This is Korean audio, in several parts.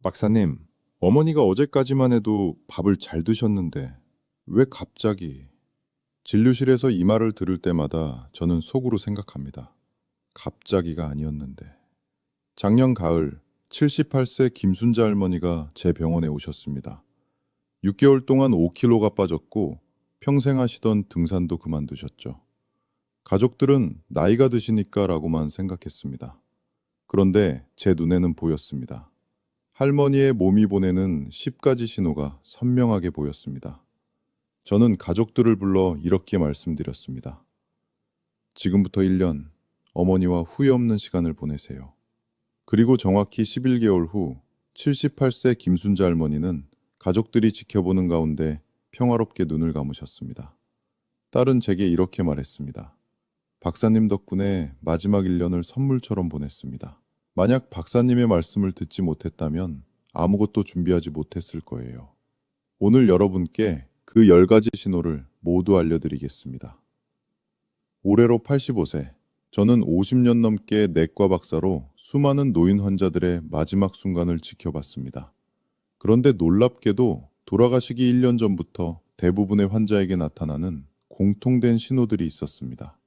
박사님, 어머니가 어제까지만 해도 밥을 잘 드셨는데 왜 갑자기? 진료실에서 이 말을 들을 때마다 저는 속으로 생각합니다. 갑자기가 아니었는데. 작년 가을 78세 김순자 할머니가 제 병원에 오셨습니다. 6개월 동안 5kg가 빠졌고 평생 하시던 등산도 그만두셨죠. 가족들은 나이가 드시니까라고만 생각했습니다. 그런데 제 눈에는 보였습니다. 할머니의 몸이 보내는 10가지 신호가 선명하게 보였습니다. 저는 가족들을 불러 이렇게 말씀드렸습니다. 지금부터 1년 어머니와 후회 없는 시간을 보내세요. 그리고 정확히 11개월 후 78세 김순자 할머니는 가족들이 지켜보는 가운데 평화롭게 눈을 감으셨습니다. 딸은 제게 이렇게 말했습니다. 박사님 덕분에 마지막 1년을 선물처럼 보냈습니다. 만약 박사님의 말씀을 듣지 못했다면 아무것도 준비하지 못했을 거예요. 오늘 여러분께 그 10가지 신호를 모두 알려드리겠습니다. 올해로 85세, 저는 50년 넘게 내과 박사로 수많은 노인 환자들의 마지막 순간을 지켜봤습니다. 그런데 놀랍게도 돌아가시기 1년 전부터 대부분의 환자에게 나타나는 공통된 신호들이 있었습니다.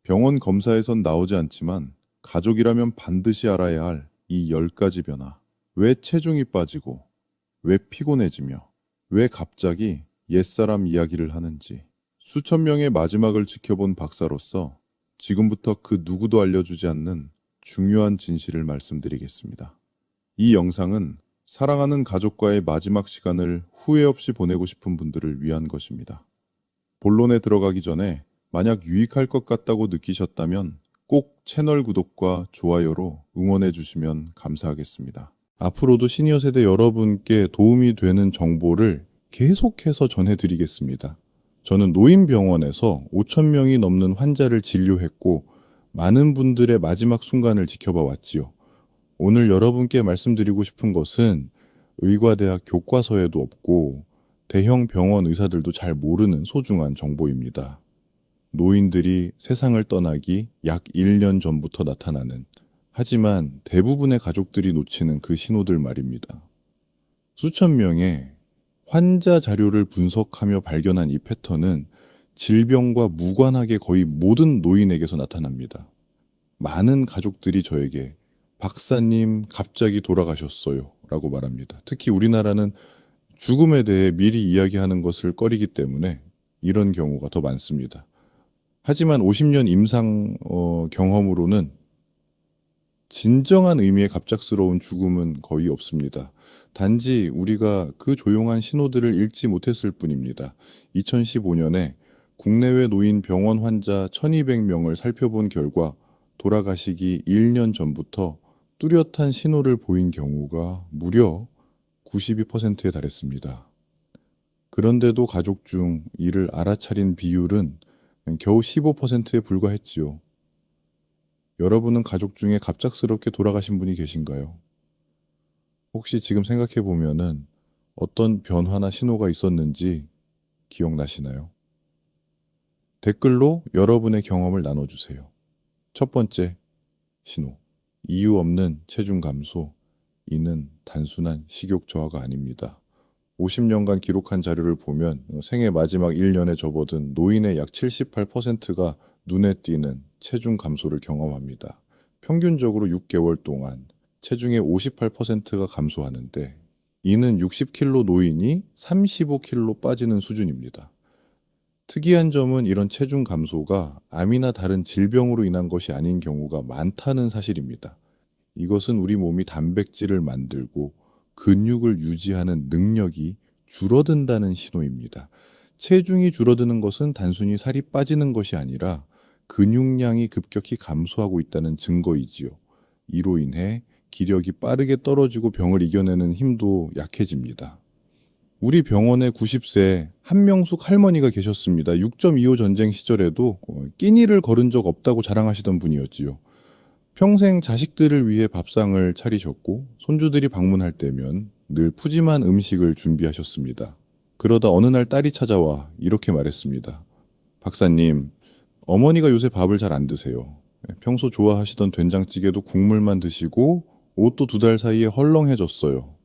병원 검사에선 나오지 않지만 가족이라면 반드시 알아야 할 이 10가지 변화. 왜 체중이 빠지고, 왜 피곤해지며, 왜 갑자기 옛사람 이야기를 하는지. 수천 명의 마지막을 지켜본 박사로서 지금부터 그 누구도 알려주지 않는 중요한 진실을 말씀드리겠습니다. 이 영상은 사랑하는 가족과의 마지막 시간을 후회 없이 보내고 싶은 분들을 위한 것입니다. 본론에 들어가기 전에 만약 유익할 것 같다고 느끼셨다면 꼭 채널 구독과 좋아요로 응원해 주시면 감사하겠습니다. 앞으로도 시니어 세대 여러분께 도움이 되는 정보를 계속해서 전해드리겠습니다. 저는 노인병원에서 5,000명이 넘는 환자를 진료했고 많은 분들의 마지막 순간을 지켜봐 왔지요. 오늘 여러분께 말씀드리고 싶은 것은 의과대학 교과서에도 없고 대형 병원 의사들도 잘 모르는 소중한 정보입니다. 노인들이 세상을 떠나기 약 1년 전부터 나타나는, 하지만 대부분의 가족들이 놓치는 그 신호들 말입니다. 수천 명의 환자 자료를 분석하며 발견한 이 패턴은 질병과 무관하게 거의 모든 노인에게서 나타납니다. 많은 가족들이 저에게 박사님 갑자기 돌아가셨어요 라고 말합니다. 특히 우리나라는 죽음에 대해 미리 이야기하는 것을 꺼리기 때문에 이런 경우가 더 많습니다. 하지만 50년 임상 경험으로는 진정한 의미의 갑작스러운 죽음은 거의 없습니다. 단지 우리가 그 조용한 신호들을 읽지 못했을 뿐입니다. 2015년에 국내외 노인 병원 환자 1200명을 살펴본 결과 돌아가시기 1년 전부터 뚜렷한 신호를 보인 경우가 무려 92%에 달했습니다. 그런데도 가족 중 이를 알아차린 비율은 겨우 15%에 불과했지요. 여러분은 가족 중에 갑작스럽게 돌아가신 분이 계신가요? 혹시 지금 생각해 보면은 어떤 변화나 신호가 있었는지 기억나시나요? 댓글로 여러분의 경험을 나눠주세요. 첫 번째 신호. 이유 없는 체중 감소. 이는 단순한 식욕 저하가 아닙니다. 50년간 기록한 자료를 보면 생애 마지막 1년에 접어든 노인의 약 78%가 눈에 띄는 체중 감소를 경험합니다. 평균적으로 6개월 동안 체중의 58%가 감소하는데 이는 60kg 노인이 35kg 빠지는 수준입니다. 특이한 점은 이런 체중 감소가 암이나 다른 질병으로 인한 것이 아닌 경우가 많다는 사실입니다. 이것은 우리 몸이 단백질을 만들고 근육을 유지하는 능력이 줄어든다는 신호입니다. 체중이 줄어드는 것은 단순히 살이 빠지는 것이 아니라 근육량이 급격히 감소하고 있다는 증거이지요. 이로 인해 기력이 빠르게 떨어지고 병을 이겨내는 힘도 약해집니다. 우리 병원에 90세 한명숙 할머니가 계셨습니다. 6.25 전쟁 시절에도 끼니를 거른 적 없다고 자랑하시던 분이었지요. 평생 자식들을 위해 밥상을 차리셨고 손주들이 방문할 때면 늘 푸짐한 음식을 준비하셨습니다. 그러다 어느 날 딸이 찾아와 이렇게 말했습니다. 박사님, 어머니가 요새 밥을 잘 안 드세요. 평소 좋아하시던 된장찌개도 국물만 드시고 옷도 2달 사이에 헐렁해졌어요.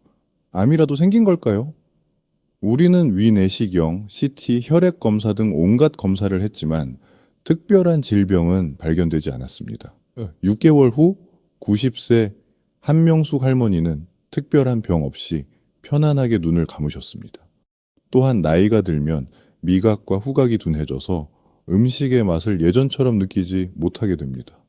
암이라도 생긴 걸까요? 우리는 위내시경, CT, 혈액 검사 등 온갖 검사를 했지만 특별한 질병은 발견되지 않았습니다. 6개월 후 90세 한명숙 할머니는 특별한 병 없이 편안하게 눈을 감으셨습니다. 또한 나이가 들면 미각과 후각이 둔해져서 음식의 맛을 예전처럼 느끼지 못하게 됩니다.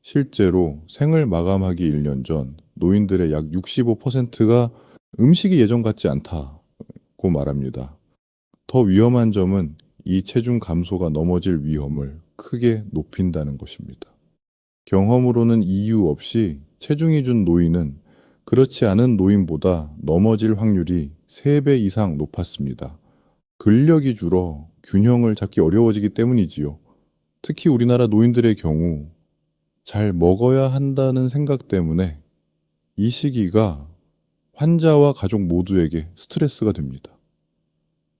실제로 생을 마감하기 1년 전 노인들의 약 65%가 음식이 예전 같지 않다고 말합니다. 더 위험한 점은 이 체중 감소가 넘어질 위험을 크게 높인다는 것입니다. 경험으로는 이유 없이 체중이 준 노인은 그렇지 않은 노인보다 넘어질 확률이 3배 이상 높았습니다. 근력이 줄어 균형을 잡기 어려워지기 때문이지요. 특히 우리나라 노인들의 경우 잘 먹어야 한다는 생각 때문에 이 시기가 환자와 가족 모두에게 스트레스가 됩니다.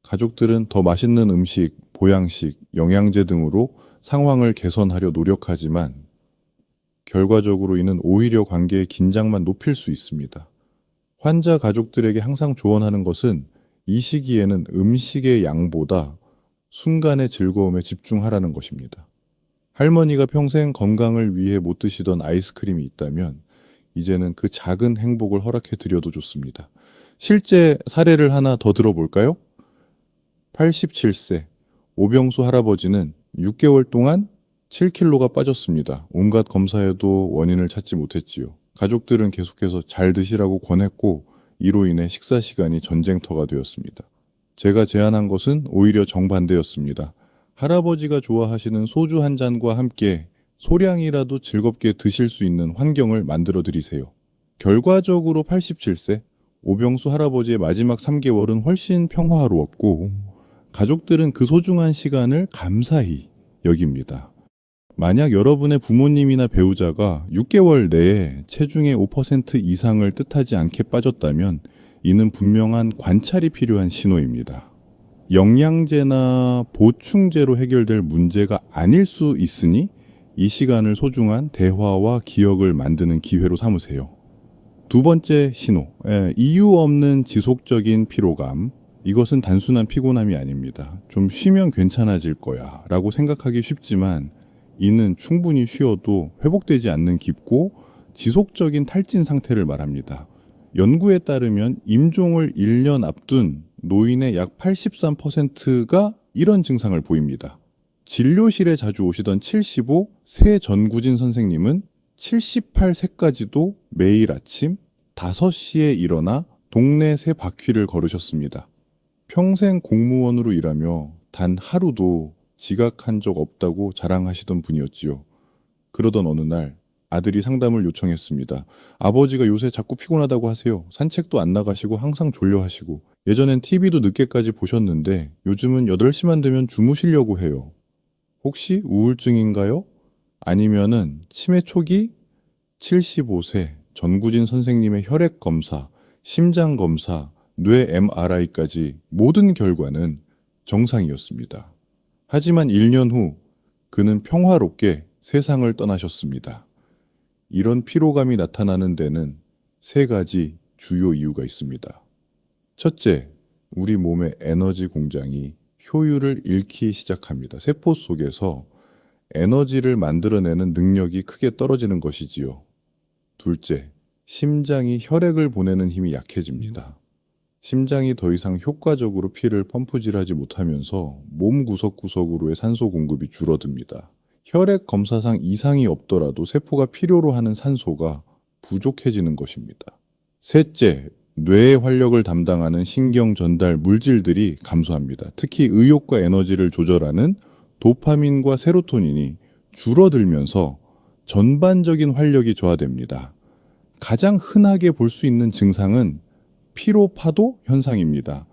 가족들은 더 맛있는 음식, 보양식, 영양제 등으로 상황을 개선하려 노력하지만 결과적으로 이는 오히려 관계의 긴장만 높일 수 있습니다. 환자 가족들에게 항상 조언하는 것은 이 시기에는 음식의 양보다 순간의 즐거움에 집중하라는 것입니다. 할머니가 평생 건강을 위해 못 드시던 아이스크림이 있다면 이제는 그 작은 행복을 허락해 드려도 좋습니다. 실제 사례를 하나 더 들어볼까요? 87세 오병수 할아버지는 6개월 동안 7kg가 빠졌습니다. 온갖 검사에도 원인을 찾지 못했지요. 가족들은 계속해서 잘 드시라고 권했고 이로 인해 식사 시간이 전쟁터가 되었습니다. 제가 제안한 것은 오히려 정반대였습니다. 할아버지가 좋아하시는 소주 한 잔과 함께 소량이라도 즐겁게 드실 수 있는 환경을 만들어 드리세요. 결과적으로 87세 오병수 할아버지의 마지막 3개월은 훨씬 평화로웠고 가족들은 그 소중한 시간을 감사히 여깁니다. 만약 여러분의 부모님이나 배우자가 6개월 내에 체중의 5% 이상을 뜻하지 않게 빠졌다면 이는 분명한 관찰이 필요한 신호입니다. 영양제나 보충제로 해결될 문제가 아닐 수 있으니 이 시간을 소중한 대화와 기억을 만드는 기회로 삼으세요. 두 번째 신호, 이유 없는 지속적인 피로감. 이것은 단순한 피곤함이 아닙니다. 좀 쉬면 괜찮아질 거야 라고 생각하기 쉽지만 이는 충분히 쉬어도 회복되지 않는 깊고 지속적인 탈진 상태를 말합니다. 연구에 따르면 임종을 1년 앞둔 노인의 약 83%가 이런 증상을 보입니다. 진료실에 자주 오시던 75 새 전구진 선생님은 78세까지도 매일 아침 5시에 일어나 동네 새 바퀴를 걸으셨습니다. 평생 공무원으로 일하며 단 하루도 지각한 적 없다고 자랑하시던 분이었지요. 그러던 어느 날 아들이 상담을 요청했습니다. 아버지가 요새 자꾸 피곤하다고 하세요. 산책도 안 나가시고 항상 졸려하시고 예전엔 TV도 늦게까지 보셨는데 요즘은 8시만 되면 주무시려고 해요. 혹시 우울증인가요? 아니면은 치매 초기? 75세 전구진 선생님의 혈액 검사, 심장 검사, 뇌 MRI까지 모든 결과는 정상이었습니다. 하지만 1년 후 그는 평화롭게 세상을 떠나셨습니다. 이런 피로감이 나타나는 데는 3가지 주요 이유가 있습니다. 첫째, 우리 몸의 에너지 공장이 효율을 잃기 시작합니다. 세포 속에서 에너지를 만들어내는 능력이 크게 떨어지는 것이지요. 둘째, 심장이 혈액을 보내는 힘이 약해집니다. 심장이 더 이상 효과적으로 피를 펌프질하지 못하면서 몸 구석구석으로의 산소 공급이 줄어듭니다. 혈액 검사상 이상이 없더라도 세포가 필요로 하는 산소가 부족해지는 것입니다. 셋째, 뇌의 활력을 담당하는 신경 전달 물질들이 감소합니다. 특히 의욕과 에너지를 조절하는 도파민과 세로토닌이 줄어들면서 전반적인 활력이 저하됩니다. 가장 흔하게 볼 수 있는 증상은 피로파도 현상입니다.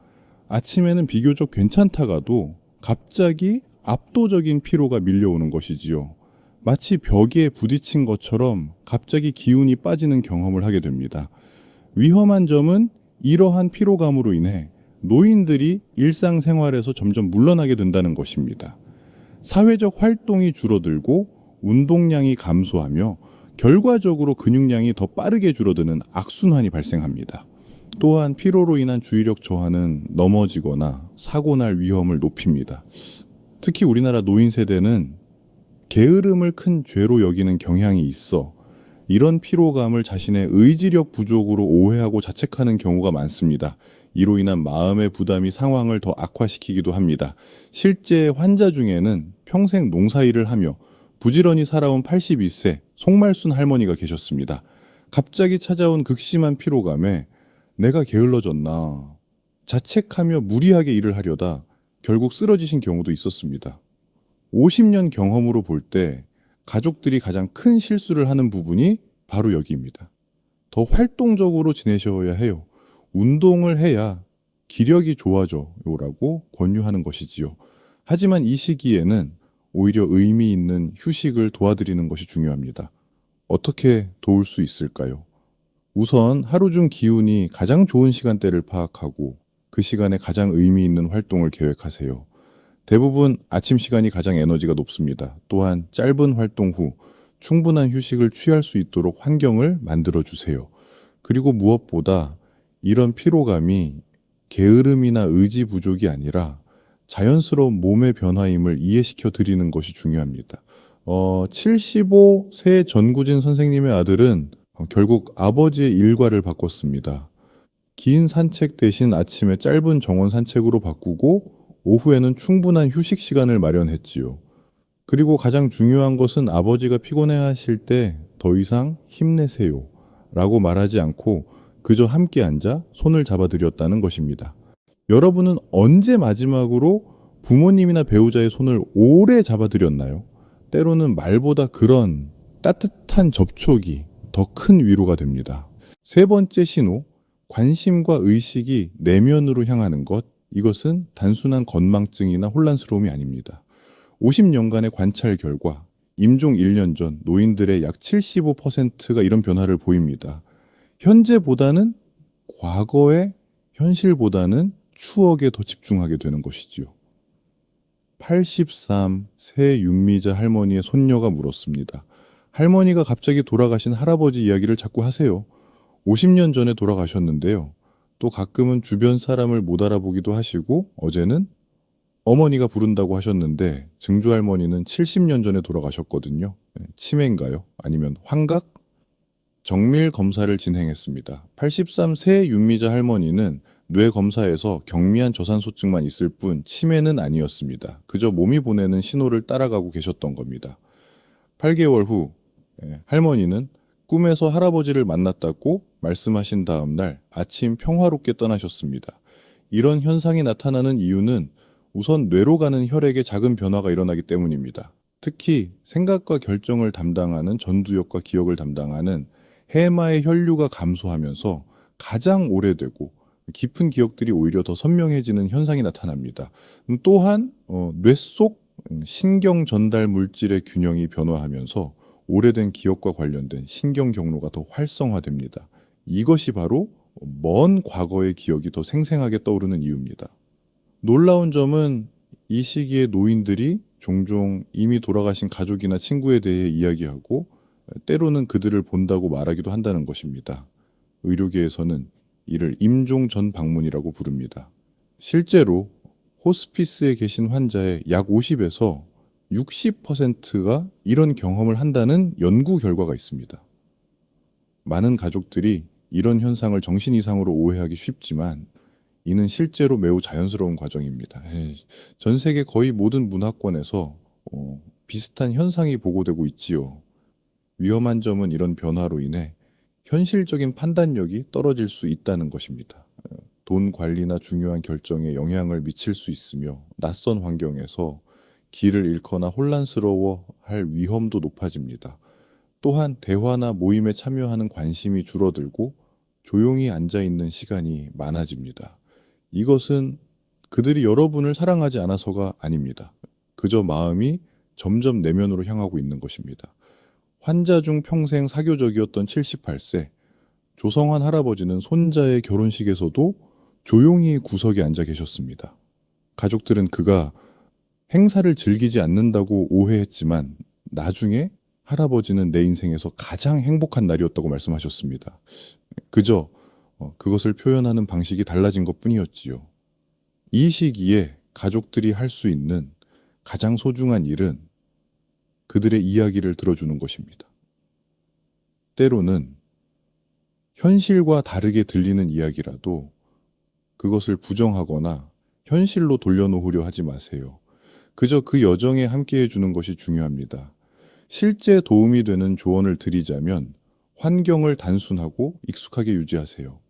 아침에는 비교적 괜찮다가도 갑자기 압도적인 피로가 밀려오는 것이지요. 마치 벽에 부딪힌 것처럼 갑자기 기운이 빠지는 경험을 하게 됩니다. 위험한 점은 이러한 피로감으로 인해 노인들이 일상생활에서 점점 물러나게 된다는 것입니다. 사회적 활동이 줄어들고 운동량이 감소하며 결과적으로 근육량이 더 빠르게 줄어드는 악순환이 발생합니다. 또한 피로로 인한 주의력 저하는 넘어지거나 사고 날 위험을 높입니다. 특히 우리나라 노인 세대는 게으름을 큰 죄로 여기는 경향이 있어 이런 피로감을 자신의 의지력 부족으로 오해하고 자책하는 경우가 많습니다. 이로 인한 마음의 부담이 상황을 더 악화시키기도 합니다. 실제 환자 중에는 평생 농사일을 하며 부지런히 살아온 82세 송말순 할머니가 계셨습니다. 갑자기 찾아온 극심한 피로감에 내가 게을러졌나 자책하며 무리하게 일을 하려다 결국 쓰러지신 경우도 있었습니다. 50년 경험으로 볼 때 가족들이 가장 큰 실수를 하는 부분이 바로 여기입니다. 더 활동적으로 지내셔야 해요. 운동을 해야 기력이 좋아져요라고 권유하는 것이지요. 하지만 이 시기에는 오히려 의미 있는 휴식을 도와드리는 것이 중요합니다. 어떻게 도울 수 있을까요? 우선 하루 중 기운이 가장 좋은 시간대를 파악하고 그 시간에 가장 의미 있는 활동을 계획하세요. 대부분 아침 시간이 가장 에너지가 높습니다. 또한 짧은 활동 후 충분한 휴식을 취할 수 있도록 환경을 만들어 주세요. 그리고 무엇보다 이런 피로감이 게으름이나 의지 부족이 아니라 자연스러운 몸의 변화임을 이해시켜 드리는 것이 중요합니다. 75세 전구진 선생님의 아들은 결국 아버지의 일과를 바꿨습니다. 긴 산책 대신 아침에 짧은 정원 산책으로 바꾸고 오후에는 충분한 휴식 시간을 마련했지요. 그리고 가장 중요한 것은 아버지가 피곤해하실 때 더 이상 힘내세요 라고 말하지 않고 그저 함께 앉아 손을 잡아드렸다는 것입니다. 여러분은 언제 마지막으로 부모님이나 배우자의 손을 오래 잡아드렸나요? 때로는 말보다 그런 따뜻한 접촉이 더 큰 위로가 됩니다. 세 번째 신호, 관심과 의식이 내면으로 향하는 것. 이것은 단순한 건망증이나 혼란스러움이 아닙니다. 50년간의 관찰 결과 임종 1년 전 노인들의 약 75%가 이런 변화를 보입니다. 현재보다는 과거에, 현실보다는 추억에 더 집중하게 되는 것이지요. 83세 윤미자 할머니의 손녀가 물었습니다. 할머니가 갑자기 돌아가신 할아버지 이야기를 자꾸 하세요. 50년 전에 돌아가셨는데요. 또 가끔은 주변 사람을 못 알아보기도 하시고 어제는 어머니가 부른다고 하셨는데 증조 할머니는 70년 전에 돌아가셨거든요. 치매인가요? 아니면 환각? 정밀 검사를 진행했습니다. 83세 윤미자 할머니는 뇌 검사에서 경미한 저산소증만 있을 뿐 치매는 아니었습니다. 그저 몸이 보내는 신호를 따라가고 계셨던 겁니다. 8개월 후 할머니는 꿈에서 할아버지를 만났다고 말씀하신 다음 날 아침 평화롭게 떠나셨습니다. 이런 현상이 나타나는 이유는 우선 뇌로 가는 혈액에 작은 변화가 일어나기 때문입니다. 특히 생각과 결정을 담당하는 전두엽과 기억을 담당하는 해마의 혈류가 감소하면서 가장 오래되고 깊은 기억들이 오히려 더 선명해지는 현상이 나타납니다. 또한 뇌 속 신경 전달 물질의 균형이 변화하면서 오래된 기억과 관련된 신경 경로가 더 활성화됩니다. 이것이 바로 먼 과거의 기억이 더 생생하게 떠오르는 이유입니다. 놀라운 점은 이 시기에 노인들이 종종 이미 돌아가신 가족이나 친구에 대해 이야기하고 때로는 그들을 본다고 말하기도 한다는 것입니다. 의료계에서는 이를 임종 전 방문이라고 부릅니다. 실제로 호스피스에 계신 환자의 약 50에서 60%가 이런 경험을 한다는 연구 결과가 있습니다. 많은 가족들이 이런 현상을 정신 이상으로 오해하기 쉽지만 이는 실제로 매우 자연스러운 과정입니다. 전 세계 거의 모든 문화권에서 비슷한 현상이 보고되고 있지요. 위험한 점은 이런 변화로 인해 현실적인 판단력이 떨어질 수 있다는 것입니다. 돈 관리나 중요한 결정에 영향을 미칠 수 있으며 낯선 환경에서 길을 잃거나 혼란스러워할 위험도 높아집니다. 또한 대화나 모임에 참여하는 관심이 줄어들고 조용히 앉아있는 시간이 많아집니다. 이것은 그들이 여러분을 사랑하지 않아서가 아닙니다. 그저 마음이 점점 내면으로 향하고 있는 것입니다. 환자 중 평생 사교적이었던 78세 조성환 할아버지는 손자의 결혼식에서도 조용히 구석에 앉아 계셨습니다. 가족들은 그가 행사를 즐기지 않는다고 오해했지만 나중에 할아버지는 내 인생에서 가장 행복한 날이었다고 말씀하셨습니다. 그저 그것을 표현하는 방식이 달라진 것뿐이었지요. 이 시기에 가족들이 할 수 있는 가장 소중한 일은 그들의 이야기를 들어주는 것입니다. 때로는 현실과 다르게 들리는 이야기라도 그것을 부정하거나 현실로 돌려놓으려 하지 마세요. 그저 그 여정에 함께 해주는 것이 중요합니다. 실제 도움이 되는 조언을 드리자면 환경을 단순하고 익숙하게 유지하세요.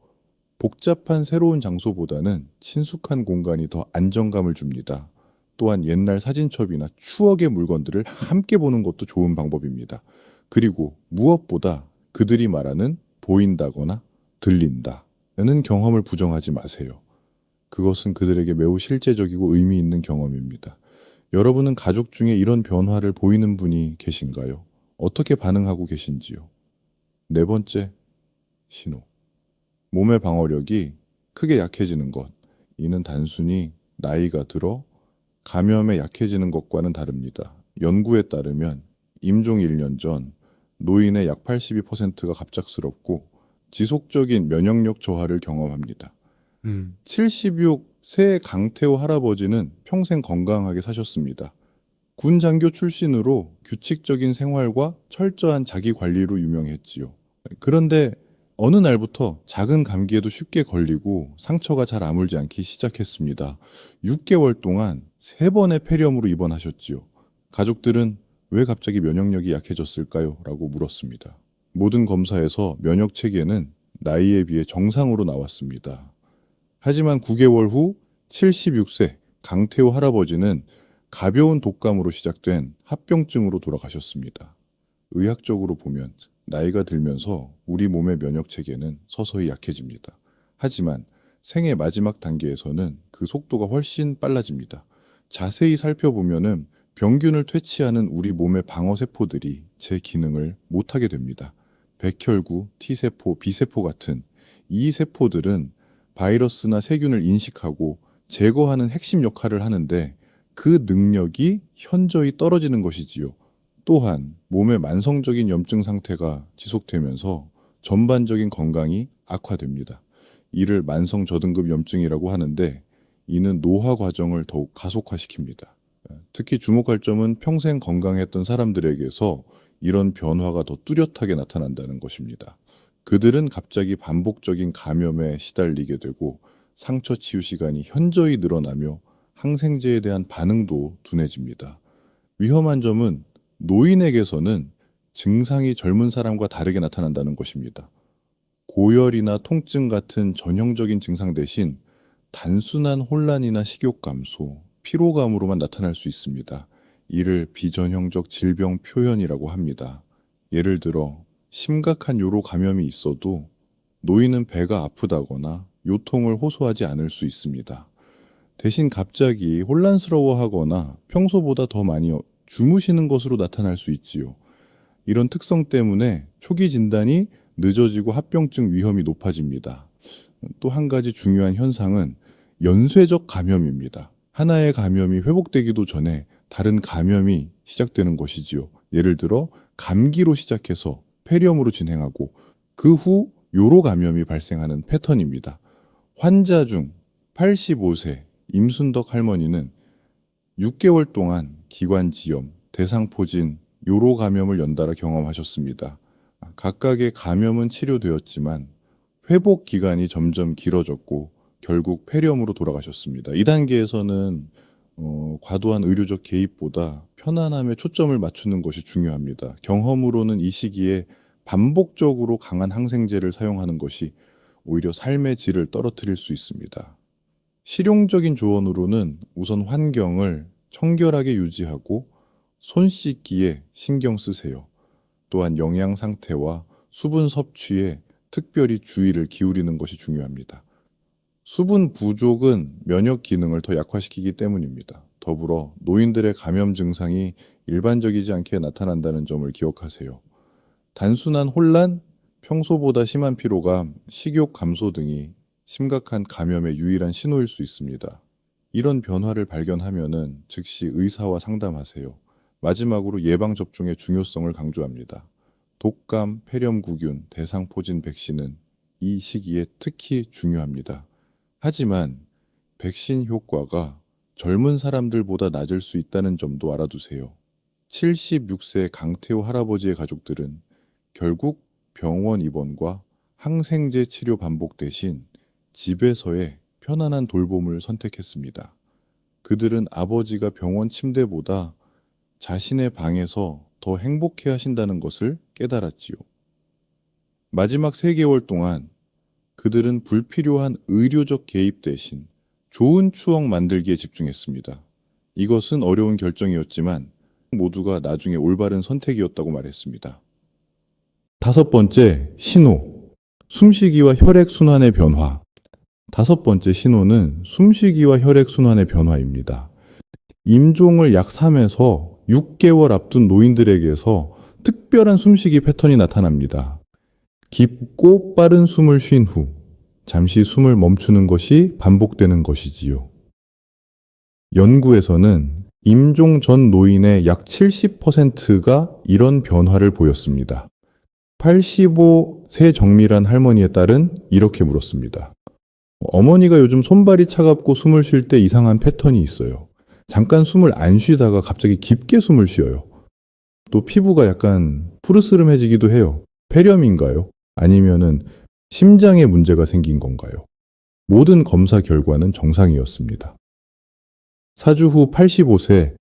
복잡한 새로운 장소보다는 친숙한 공간이 더 안정감을 줍니다. 또한 옛날 사진첩이나 추억의 물건들을 함께 보는 것도 좋은 방법입니다. 그리고 무엇보다 그들이 말하는 보인다거나 들린다는 경험을 부정하지 마세요. 그것은 그들에게 매우 실제적이고 의미 있는 경험입니다. 여러분은 가족 중에 이런 변화를 보이는 분이 계신가요? 어떻게 반응하고 계신지요? 네 번째, 신호. 몸의 방어력이 크게 약해지는 것. 이는 단순히 나이가 들어 감염에 약해지는 것과는 다릅니다. 연구에 따르면 임종 1년 전 노인의 약 82%가 갑작스럽고 지속적인 면역력 저하를 경험합니다. 76세 강태호 할아버지는 평생 건강하게 사셨습니다. 군 장교 출신으로 규칙적인 생활과 철저한 자기 관리로 유명했지요. 그런데 어느 날부터 작은 감기에도 쉽게 걸리고 상처가 잘 아물지 않기 시작했습니다. 6개월 동안 3번의 폐렴으로 입원하셨지요. 가족들은 왜 갑자기 면역력이 약해졌을까요? 라고 물었습니다. 모든 검사에서 면역 체계는 나이에 비해 정상으로 나왔습니다. 하지만 9개월 후 76세 강태호 할아버지는 가벼운 독감으로 시작된 합병증으로 돌아가셨습니다. 의학적으로 보면 나이가 들면서 우리 몸의 면역 체계는 서서히 약해집니다. 하지만 생의 마지막 단계에서는 그 속도가 훨씬 빨라집니다. 자세히 살펴보면은 병균을 퇴치하는 우리 몸의 방어 세포들이 제 기능을 못하게 됩니다. 백혈구, T세포, B세포 같은 이 세포들은 바이러스나 세균을 인식하고 제거하는 핵심 역할을 하는데 그 능력이 현저히 떨어지는 것이지요. 또한 몸의 만성적인 염증 상태가 지속되면서 전반적인 건강이 악화됩니다. 이를 만성 저등급 염증이라고 하는데 이는 노화 과정을 더욱 가속화시킵니다. 특히 주목할 점은 평생 건강했던 사람들에게서 이런 변화가 더 뚜렷하게 나타난다는 것입니다. 그들은 갑자기 반복적인 감염에 시달리게 되고 상처 치유 시간이 현저히 늘어나며 항생제에 대한 반응도 둔해집니다. 위험한 점은 노인에게서는 증상이 젊은 사람과 다르게 나타난다는 것입니다. 고열이나 통증 같은 전형적인 증상 대신 단순한 혼란이나 식욕 감소, 피로감으로만 나타날 수 있습니다. 이를 비전형적 질병 표현이라고 합니다. 예를 들어 심각한 요로 감염이 있어도 노인은 배가 아프다거나 요통을 호소하지 않을 수 있습니다. 대신 갑자기 혼란스러워하거나 평소보다 더 많이 주무시는 것으로 나타날 수 있지요. 이런 특성 때문에 초기 진단이 늦어지고 합병증 위험이 높아집니다. 또 한 가지 중요한 현상은 연쇄적 감염입니다. 하나의 감염이 회복되기도 전에 다른 감염이 시작되는 것이지요. 예를 들어 감기로 시작해서 폐렴으로 진행하고 그 후 요로 감염이 발생하는 패턴입니다. 환자 중 85세 임순덕 할머니는 6개월 동안 기관지염, 대상포진, 요로 감염을 연달아 경험하셨습니다. 각각의 감염은 치료되었지만 회복 기간이 점점 길어졌고 결국 폐렴으로 돌아가셨습니다. 이 단계에서는 과도한 의료적 개입보다 편안함에 초점을 맞추는 것이 중요합니다. 경험으로는 이 시기에 반복적으로 강한 항생제를 사용하는 것이 오히려 삶의 질을 떨어뜨릴 수 있습니다. 실용적인 조언으로는 우선 환경을 청결하게 유지하고 손 씻기에 신경 쓰세요. 또한 영양 상태와 수분 섭취에 특별히 주의를 기울이는 것이 중요합니다. 수분 부족은 면역 기능을 더 약화시키기 때문입니다. 더불어 노인들의 감염 증상이 일반적이지 않게 나타난다는 점을 기억하세요. 단순한 혼란, 평소보다 심한 피로감, 식욕 감소 등이 심각한 감염의 유일한 신호일 수 있습니다. 이런 변화를 발견하면은 즉시 의사와 상담하세요. 마지막으로 예방접종의 중요성을 강조합니다. 독감, 폐렴구균, 대상포진 백신은 이 시기에 특히 중요합니다. 하지만 백신 효과가 젊은 사람들보다 낮을 수 있다는 점도 알아두세요. 76세 강태호 할아버지의 가족들은 결국 병원 입원과 항생제 치료 반복 대신 집에서의 편안한 돌봄을 선택했습니다. 그들은 아버지가 병원 침대보다 자신의 방에서 더 행복해 하신다는 것을 깨달았지요. 마지막 3개월 동안 그들은 불필요한 의료적 개입 대신 좋은 추억 만들기에 집중했습니다. 이것은 어려운 결정이었지만 모두가 나중에 올바른 선택이었다고 말했습니다. 5번째, 신호. 숨쉬기와 혈액순환의 변화. 5번째 신호는 숨쉬기와 혈액순환의 변화입니다. 임종을 약 3에서 6개월 앞둔 노인들에게서 특별한 숨쉬기 패턴이 나타납니다. 깊고 빠른 숨을 쉰 후 잠시 숨을 멈추는 것이 반복되는 것이지요. 연구에서는 임종 전 노인의 약 70%가 이런 변화를 보였습니다. 85세 정밀한 할머니의 딸은 이렇게 물었습니다. 어머니가 요즘 손발이 차갑고 숨을 쉴 때 이상한 패턴이 있어요. 잠깐 숨을 안 쉬다가 갑자기 깊게 숨을 쉬어요. 또 피부가 약간 푸르스름해지기도 해요. 폐렴인가요? 아니면은 심장에 문제가 생긴 건가요? 모든 검사 결과는 정상이었습니다. 사주 후 85세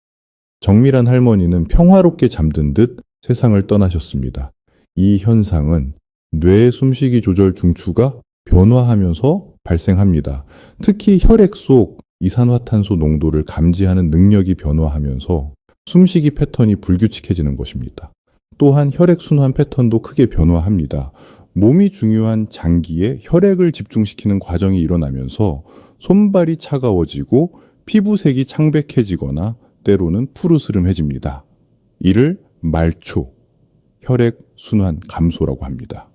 정밀한 할머니는 평화롭게 잠든 듯 세상을 떠나셨습니다. 이 현상은 뇌 숨쉬기 조절 중추가 변화하면서 발생합니다. 특히 혈액 속 이산화탄소 농도를 감지하는 능력이 변화하면서 숨쉬기 패턴이 불규칙해지는 것입니다. 또한 혈액순환 패턴도 크게 변화합니다. 몸이 중요한 장기에 혈액을 집중시키는 과정이 일어나면서 손발이 차가워지고 피부색이 창백해지거나 때로는 푸르스름해집니다. 이를 말초, 혈액순환 감소라고 합니다.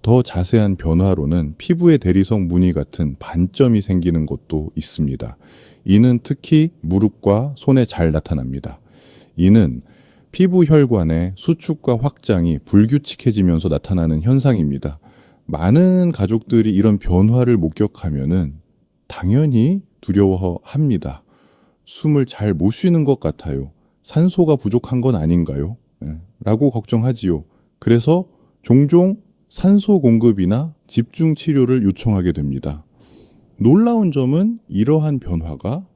더 자세한 변화로는 피부의 대리석 무늬 같은 반점이 생기는 것도 있습니다. 이는 특히 무릎과 손에 잘 나타납니다. 이는 피부 혈관의 수축과 확장이 불규칙해지면서 나타나는 현상입니다. 많은 가족들이 이런 변화를 목격하면은 당연히 두려워합니다. 숨을 잘 못 쉬는 것 같아요. 산소가 부족한 건 아닌가요? 라고 걱정하지요. 그래서 종종 산소 공급이나 집중 치료를 요청하게 됩니다. 놀라운 점은 이러한 변화가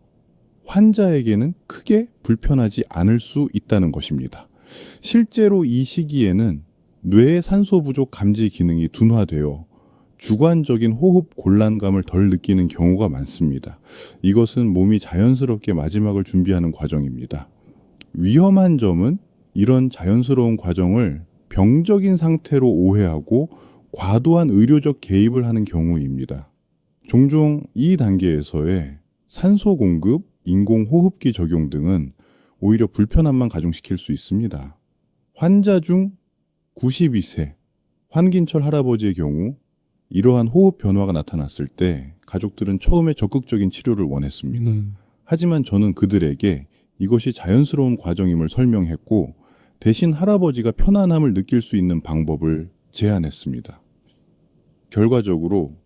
환자에게는 크게 불편하지 않을 수 있다는 것입니다. 실제로 이 시기에는 뇌의 산소 부족 감지 기능이 둔화되어 주관적인 호흡 곤란감을 덜 느끼는 경우가 많습니다. 이것은 몸이 자연스럽게 마지막을 준비하는 과정입니다. 위험한 점은 이런 자연스러운 과정을 병적인 상태로 오해하고 과도한 의료적 개입을 하는 경우입니다. 종종 이 단계에서의 산소 공급, 인공호흡기 적용 등은 오히려 불편함만 가중시킬 수 있습니다. 환자 중 92세 환긴철 할아버지의 경우 이러한 호흡 변화가 나타났을 때 가족들은 처음에 적극적인 치료를 원했습니다. 하지만 저는 그들에게 이것이 자연스러운 과정임을 설명했고 대신 할아버지가 편안함을 느낄 수 있는 방법을 제안했습니다. 결과적으로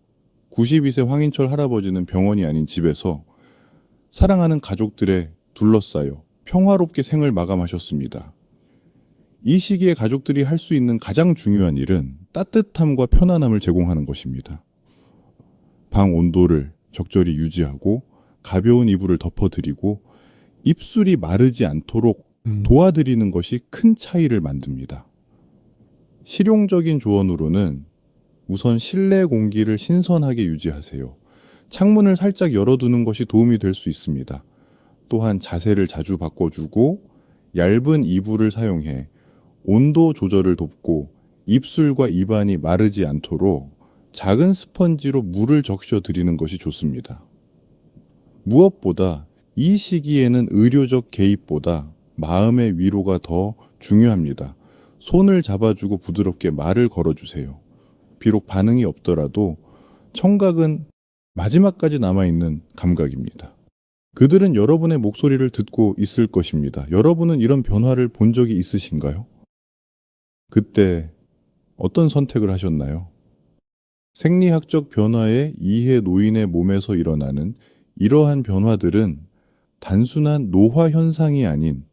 92세 황인철 할아버지는 병원이 아닌 집에서 사랑하는 가족들에 둘러싸여 평화롭게 생을 마감하셨습니다. 이 시기에 가족들이 할 수 있는 가장 중요한 일은 따뜻함과 편안함을 제공하는 것입니다. 방 온도를 적절히 유지하고 가벼운 이불을 덮어드리고 입술이 마르지 않도록 도와드리는 것이 큰 차이를 만듭니다. 실용적인 조언으로는 우선 실내 공기를 신선하게 유지하세요. 창문을 살짝 열어두는 것이 도움이 될 수 있습니다. 또한 자세를 자주 바꿔주고 얇은 이불을 사용해 온도 조절을 돕고 입술과 입안이 마르지 않도록 작은 스펀지로 물을 적셔 드리는 것이 좋습니다. 무엇보다 이 시기에는 의료적 개입보다 마음의 위로가 더 중요합니다. 손을 잡아주고 부드럽게 말을 걸어주세요. 비록 반응이 없더라도 청각은 마지막까지 남아있는 감각입니다. 그들은 여러분의 목소리를 듣고 있을 것입니다. 여러분은 이런 변화를 본 적이 있으신가요? 그때 어떤 선택을 하셨나요? 생리학적 변화에 이해 노인의 몸에서 일어나는 이러한 변화들은 단순한 노화 현상이 아닌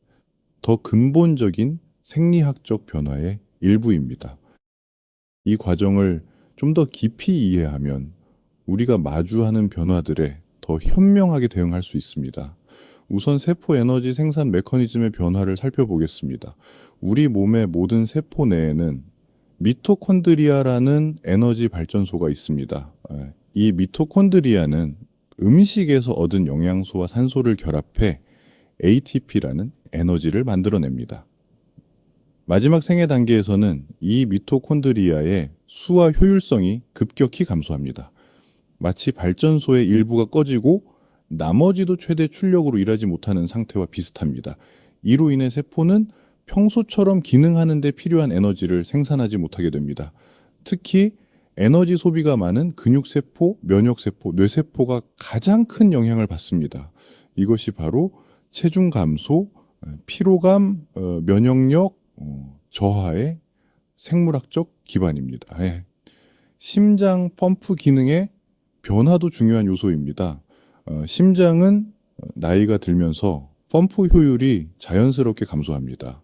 더 근본적인 생리학적 변화의 일부입니다. 이 과정을 좀 더 깊이 이해하면 우리가 마주하는 변화들에 더 현명하게 대응할 수 있습니다. 우선 세포 에너지 생산 메커니즘의 변화를 살펴보겠습니다. 우리 몸의 모든 세포 내에는 미토콘드리아라는 에너지 발전소가 있습니다. 이 미토콘드리아는 음식에서 얻은 영양소와 산소를 결합해 ATP라는 에너지를 만들어냅니다. 마지막 생애 단계에서는 이 미토콘드리아의 수와 효율성이 급격히 감소합니다. 마치 발전소의 일부가 꺼지고 나머지도 최대 출력으로 일하지 못하는 상태와 비슷합니다. 이로 인해 세포는 평소처럼 기능하는 데 필요한 에너지를 생산하지 못하게 됩니다. 특히 에너지 소비가 많은 근육세포, 면역세포, 뇌세포가 가장 큰 영향을 받습니다. 이것이 바로 체중 감소, 피로감, 면역력 저하의 생물학적 기반입니다. 심장 펌프 기능의 변화도 중요한 요소입니다. 심장은 나이가 들면서 펌프 효율이 자연스럽게 감소합니다.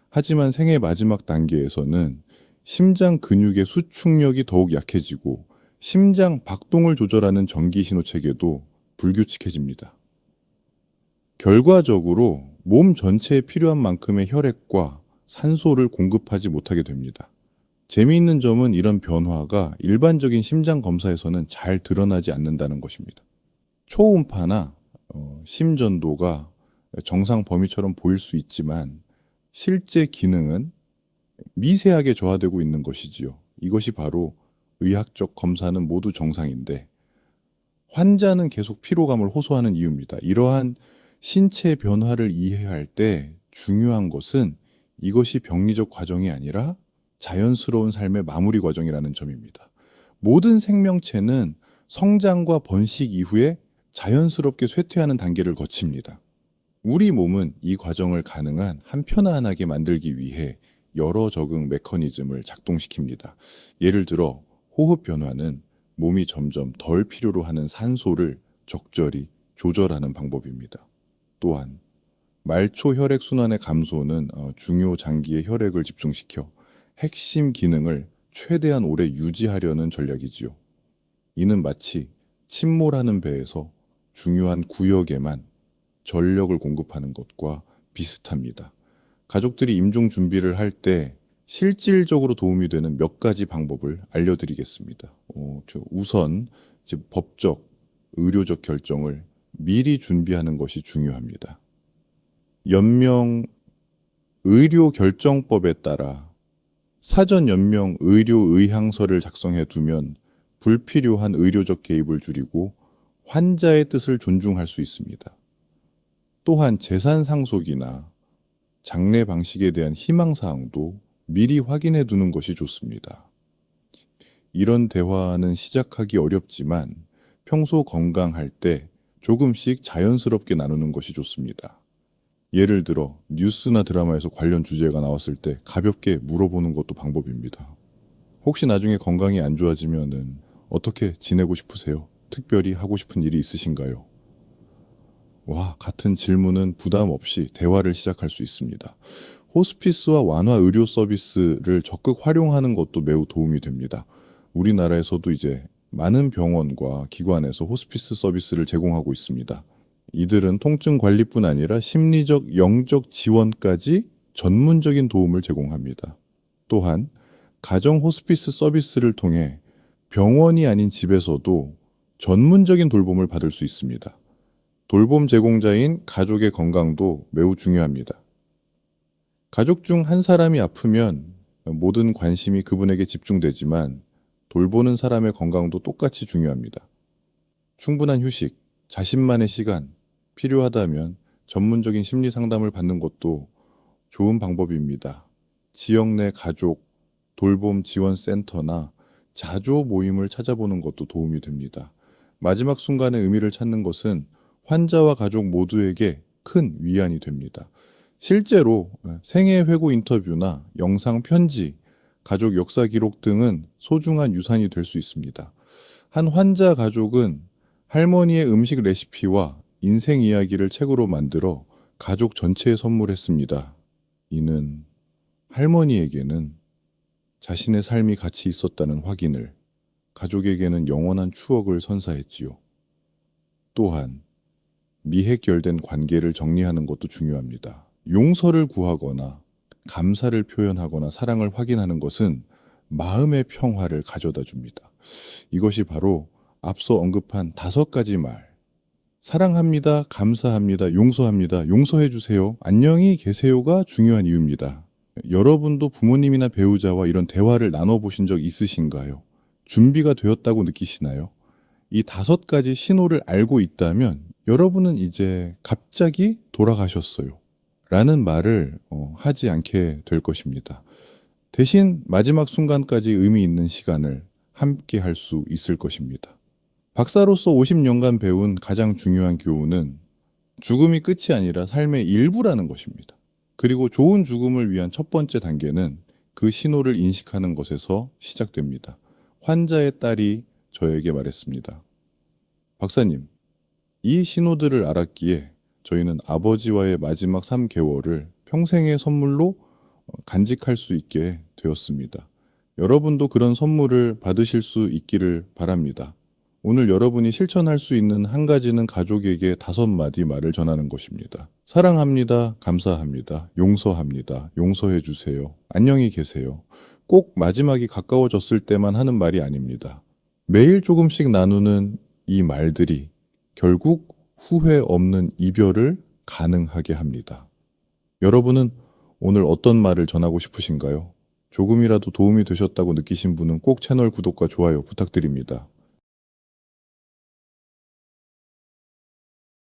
하지만 생애 마지막 단계에서는 심장 근육의 수축력이 더욱 약해지고 심장 박동을 조절하는 전기 신호 체계도 불규칙해집니다. 결과적으로 몸 전체에 필요한 만큼의 혈액과 산소를 공급하지 못하게 됩니다. 재미있는 점은 이런 변화가 일반적인 심장 검사에서는 잘 드러나지 않는다는 것입니다. 초음파나 심전도가 정상 범위처럼 보일 수 있지만 실제 기능은 미세하게 저하되고 있는 것이지요. 이것이 바로 의학적 검사는 모두 정상인데 환자는 계속 피로감을 호소하는 이유입니다. 이러한 신체 변화를 이해할 때 중요한 것은 이것이 병리적 과정이 아니라 자연스러운 삶의 마무리 과정이라는 점입니다. 모든 생명체는 성장과 번식 이후에 자연스럽게 쇠퇴하는 단계를 거칩니다. 우리 몸은 이 과정을 가능한 한편안하게 만들기 위해 여러 적응 메커니즘을 작동시킵니다. 예를 들어 호흡 변화는 몸이 점점 덜 필요로 하는 산소를 적절히 조절하는 방법입니다. 또한 말초 혈액 순환의 감소는 중요 장기의 혈액을 집중시켜 핵심 기능을 최대한 오래 유지하려는 전략이지요. 이는 마치 침몰하는 배에서 중요한 구역에만 전력을 공급하는 것과 비슷합니다. 가족들이 임종 준비를 할 때 실질적으로 도움이 되는 몇 가지 방법을 알려드리겠습니다. 우선 법적, 의료적 결정을 미리 준비하는 것이 중요합니다. 연명 의료결정법에 따라 사전 연명 의료의향서를 작성해 두면 불필요한 의료적 개입을 줄이고 환자의 뜻을 존중할 수 있습니다. 또한 재산 상속이나 장례 방식에 대한 희망사항도 미리 확인해 두는 것이 좋습니다. 이런 대화는 시작하기 어렵지만 평소 건강할 때 조금씩 자연스럽게 나누는 것이 좋습니다. 예를 들어 뉴스나 드라마에서 관련 주제가 나왔을 때 가볍게 물어보는 것도 방법입니다. 혹시 나중에 건강이 안 좋아지면은 어떻게 지내고 싶으세요? 특별히 하고 싶은 일이 있으신가요? 같은 질문은 부담 없이 대화를 시작할 수 있습니다. 호스피스와 완화 의료 서비스를 적극 활용하는 것도 매우 도움이 됩니다. 우리나라에서도 이제 많은 병원과 기관에서 호스피스 서비스를 제공하고 있습니다. 이들은 통증 관리뿐 아니라 심리적, 영적 지원까지 전문적인 도움을 제공합니다. 또한 가정 호스피스 서비스를 통해 병원이 아닌 집에서도 전문적인 돌봄을 받을 수 있습니다. 돌봄 제공자인 가족의 건강도 매우 중요합니다. 가족 중 한 사람이 아프면 모든 관심이 그분에게 집중되지만 돌보는 사람의 건강도 똑같이 중요합니다. 충분한 휴식, 자신만의 시간, 필요하다면 전문적인 심리 상담을 받는 것도 좋은 방법입니다. 지역 내 가족, 돌봄 지원 센터나 자조 모임을 찾아보는 것도 도움이 됩니다. 마지막 순간의 의미를 찾는 것은 환자와 가족 모두에게 큰 위안이 됩니다. 실제로 생애 회고 인터뷰나 영상 편지, 가족 역사 기록 등은 소중한 유산이 될 수 있습니다. 한 환자 가족은 할머니의 음식 레시피와 인생 이야기를 책으로 만들어 가족 전체에 선물했습니다. 이는 할머니에게는 자신의 삶이 가치 있었다는 확인을, 가족에게는 영원한 추억을 선사했지요. 또한 미해결된 관계를 정리하는 것도 중요합니다. 용서를 구하거나 감사를 표현하거나 사랑을 확인하는 것은 마음의 평화를 가져다 줍니다. 이것이 바로 앞서 언급한 5가지 말, 사랑합니다, 감사합니다, 용서합니다, 용서해 주세요, 안녕히 계세요가 중요한 이유입니다. 여러분도 부모님이나 배우자와 이런 대화를 나눠보신 적 있으신가요? 준비가 되었다고 느끼시나요? 이 5가지 신호를 알고 있다면 여러분은 이제 갑자기 돌아가셨어요 라는 말을 하지 않게 될 것입니다. 대신 마지막 순간까지 의미 있는 시간을 함께 할 수 있을 것입니다. 박사로서 50년간 배운 가장 중요한 교훈은 죽음이 끝이 아니라 삶의 일부라는 것입니다. 그리고 좋은 죽음을 위한 첫 번째 단계는 그 신호를 인식하는 것에서 시작됩니다. 환자의 딸이 저에게 말했습니다. 박사님, 이 신호들을 알았기에 저희는 아버지와의 마지막 3개월을 평생의 선물로 간직할 수 있게 되었습니다. 여러분도 그런 선물을 받으실 수 있기를 바랍니다. 오늘 여러분이 실천할 수 있는 한 가지는 가족에게 5마디 말을 전하는 것입니다. 사랑합니다. 감사합니다. 용서합니다. 용서해 주세요. 안녕히 계세요. 꼭 마지막이 가까워졌을 때만 하는 말이 아닙니다. 매일 조금씩 나누는 이 말들이 결국 후회 없는 이별을 가능하게 합니다. 여러분은 오늘 어떤 말을 전하고 싶으신가요? 조금이라도 도움이 되셨다고 느끼신 분은 꼭 채널 구독과 좋아요 부탁드립니다.